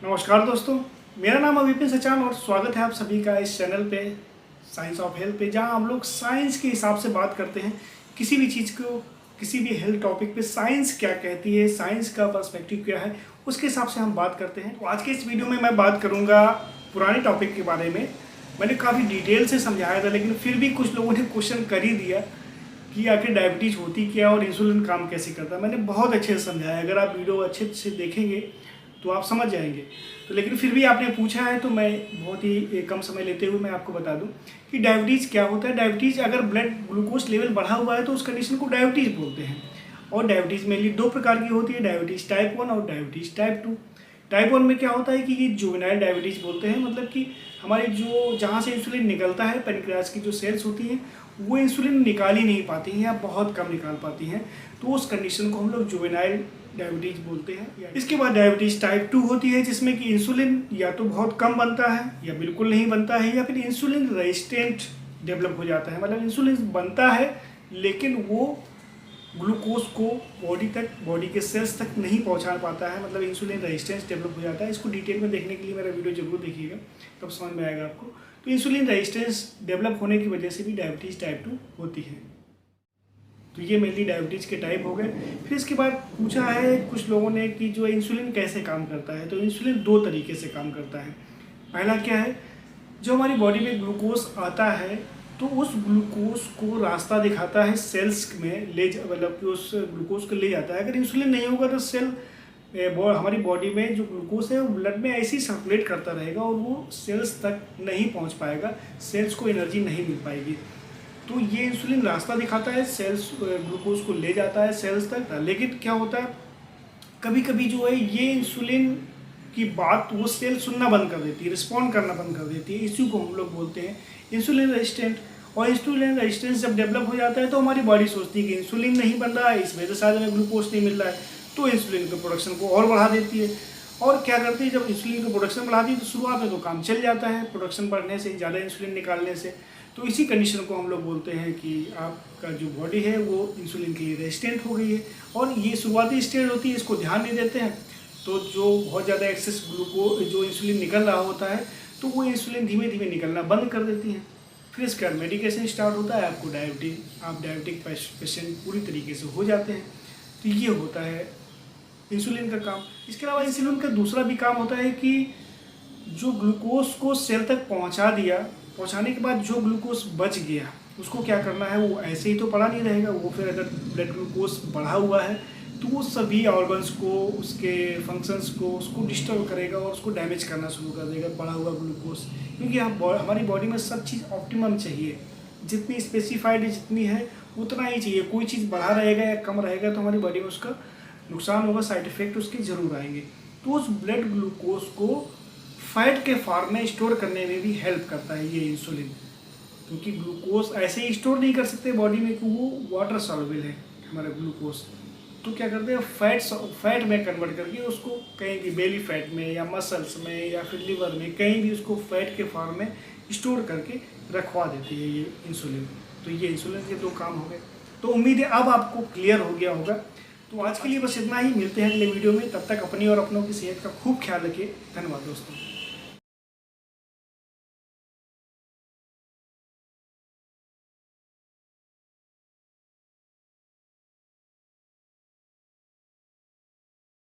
नमस्कार दोस्तों, मेरा नाम है विपिन सचान और स्वागत है आप सभी का इस चैनल पे साइंस ऑफ हेल्थ पे, जहां हम लोग साइंस के हिसाब से बात करते हैं। किसी भी चीज़ को, किसी भी हेल्थ टॉपिक पे साइंस क्या कहती है, साइंस का पर्सपेक्टिव क्या है, उसके हिसाब से हम बात करते हैं। तो आज के इस वीडियो में मैं बात करूँगा पुराने टॉपिक के बारे में। मैंने काफ़ी डिटेल से समझाया था, लेकिन फिर भी कुछ लोगों ने क्वेश्चन कर ही दिया कि आखिर डायबिटीज़ होती क्या और इंसुलिन काम कैसे करता है। मैंने बहुत अच्छे से समझाया, अगर आप वीडियो अच्छे से देखेंगे तो आप समझ जाएंगे। तो लेकिन फिर भी आपने पूछा है तो मैं बहुत ही कम समय लेते हुए मैं आपको बता दूं कि डायबिटीज़ क्या होता है। डायबिटीज़, अगर ब्लड ग्लूकोज लेवल बढ़ा हुआ है तो उस कंडीशन को डायबिटीज़ बोलते हैं। और डायबिटीज़ मेनली दो प्रकार की होती है, डायबिटीज़ टाइप 1 और डायबिटीज़ टाइप 2। टाइप 1 में क्या होता है कि ये जुवेनाइल डायबिटीज़ बोलते हैं, मतलब कि हमारी जो जहाँ से इंसुलिन निकलता है, पेनक्रियाज की जो सेल्स होती हैं वो इंसुलिन निकाल ही नहीं पाती हैं या बहुत कम निकाल पाती हैं, तो उस कंडीशन को हम लोग जुवेनाइल डायबिटीज़ बोलते हैं। इसके बाद डायबिटीज़ टाइप 2 होती है, जिसमें कि इंसुलिन या तो बहुत कम बनता है या बिल्कुल नहीं बनता है, या फिर इंसुलिन रेजिस्टेंट डेवलप हो जाता है। मतलब इंसुलिन बनता है लेकिन वो ग्लूकोज को बॉडी के सेल्स तक नहीं पहुंचा पाता है, मतलब इंसुलिन रेजिस्टेंस डेवलप हो जाता है। इसको डिटेल में देखने के लिए मेरा वीडियो जरूर देखिएगा, तब समझ में आएगा आपको। तो इंसुलिन रेजिस्टेंस डेवलप होने की वजह से भी डायबिटीज़ टाइप 2 होती है। तो ये मेनली डायबिटीज़ के टाइप हो गए। फिर इसके बाद पूछा है कुछ लोगों ने कि जो इंसुलिन कैसे काम करता है। तो इंसुलिन दो तरीके से काम करता है। पहला क्या है, जो हमारी बॉडी में ग्लूकोज आता है तो उस ग्लूकोज को रास्ता दिखाता है सेल्स में, मतलब कि उस ग्लूकोज को ले जाता है। अगर इंसुलिन नहीं होगा तो सेल हमारी बॉडी में जो ग्लूकोज है वो ब्लड में ऐसे ही सर्कुलेट करता रहेगा और वो सेल्स तक नहीं पहुंच पाएगा, सेल्स को एनर्जी नहीं मिल पाएगी। तो ये इंसुलिन रास्ता दिखाता है, सेल्स ग्लूकोज को ले जाता है सेल्स तक। लेकिन क्या होता है, कभी कभी जो है ये इंसुलिन की बात वो सेल सुनना बंद कर देती है, रिस्पॉन्ड करना बंद कर देती है। इसी को हम लोग बोलते हैं इंसुलिन रेजिस्टेंट। और इंसुलिन रेजिस्टेंस जब डेवलप हो जाता है तो हमारी बॉडी सोचती है कि इंसुलिन नहीं बन रहा है, इस वजह से शायद हमें ग्लूकोज नहीं मिल रहा है, तो इंसुलिन के प्रोडक्शन को और बढ़ा देती है। और क्या करती है, जब इंसुलिन का प्रोडक्शन बढ़ाती है तो शुरुआत में तो काम चल जाता है, प्रोडक्शन बढ़ने से, ज़्यादा इंसुलिन निकालने से। तो इसी कंडीशन को हम लोग बोलते हैं कि आपका जो बॉडी है वो इंसुलिन के लिए रेजिस्टेंट हो गई है। और ये शुरुआती स्टेज होती है, इसको ध्यान नहीं देते हैं तो जो बहुत ज़्यादा एक्सेस जो इंसुलिन निकल रहा होता है तो वो इंसुलिन धीमे धीमे निकलना बंद कर देती हैं। फिर इसके बाद मेडिकेशन स्टार्ट होता है, आपको आप डायबिटिक पेशेंट पूरी तरीके से हो जाते हैं। तो ये होता है इंसुलिन का काम। इसके अलावा इंसुलिन का दूसरा भी काम होता है कि जो ग्लूकोज को सेल तक पहुंचा दिया, पहुंचाने के बाद जो ग्लूकोज बच गया उसको क्या करना है, वो ऐसे ही तो पड़ा नहीं रहेगा, वो फिर अगर ब्लड ग्लूकोज बढ़ा हुआ है तो वो सभी ऑर्गन्स को, उसके फंक्शंस को, उसको डिस्टर्ब करेगा और उसको डैमेज करना शुरू कर देगा बढ़ा हुआ ग्लूकोज। क्योंकि हमारी बॉडी में सब चीज़ ऑप्टिमम चाहिए, जितनी स्पेसिफाइड जितनी है उतना ही चाहिए। कोई चीज़ बढ़ा रहेगा या कम रहेगा तो हमारी बॉडी में उसका नुकसान होगा, साइड इफेक्ट उसके जरूर आएंगे। तो उस ब्लड ग्लूकोज को फैट के फॉर्म में स्टोर करने में भी हेल्प करता है ये इंसुलिन, क्योंकि ग्लूकोज ऐसे ही स्टोर नहीं कर सकते बॉडी में, कि वो वाटर सॉल्युबल है हमारा ग्लूकोज। तो क्या करते हैं, फैट में कन्वर्ट करके उसको कहीं भी बेली फैट में या मसल्स में या फिर लिवर में कहीं भी उसको फैट के फॉर्म में स्टोर करके रखवा देती है ये इंसुलिन। तो ये इंसुलिन के दो काम हो गए। तो उम्मीद है अब आपको क्लियर हो गया होगा। तो आज के लिए बस इतना ही, मिलते हैं अगले वीडियो में। तब तक अपनी और अपनों की सेहत का खूब ख्याल रखिए। धन्यवाद दोस्तों।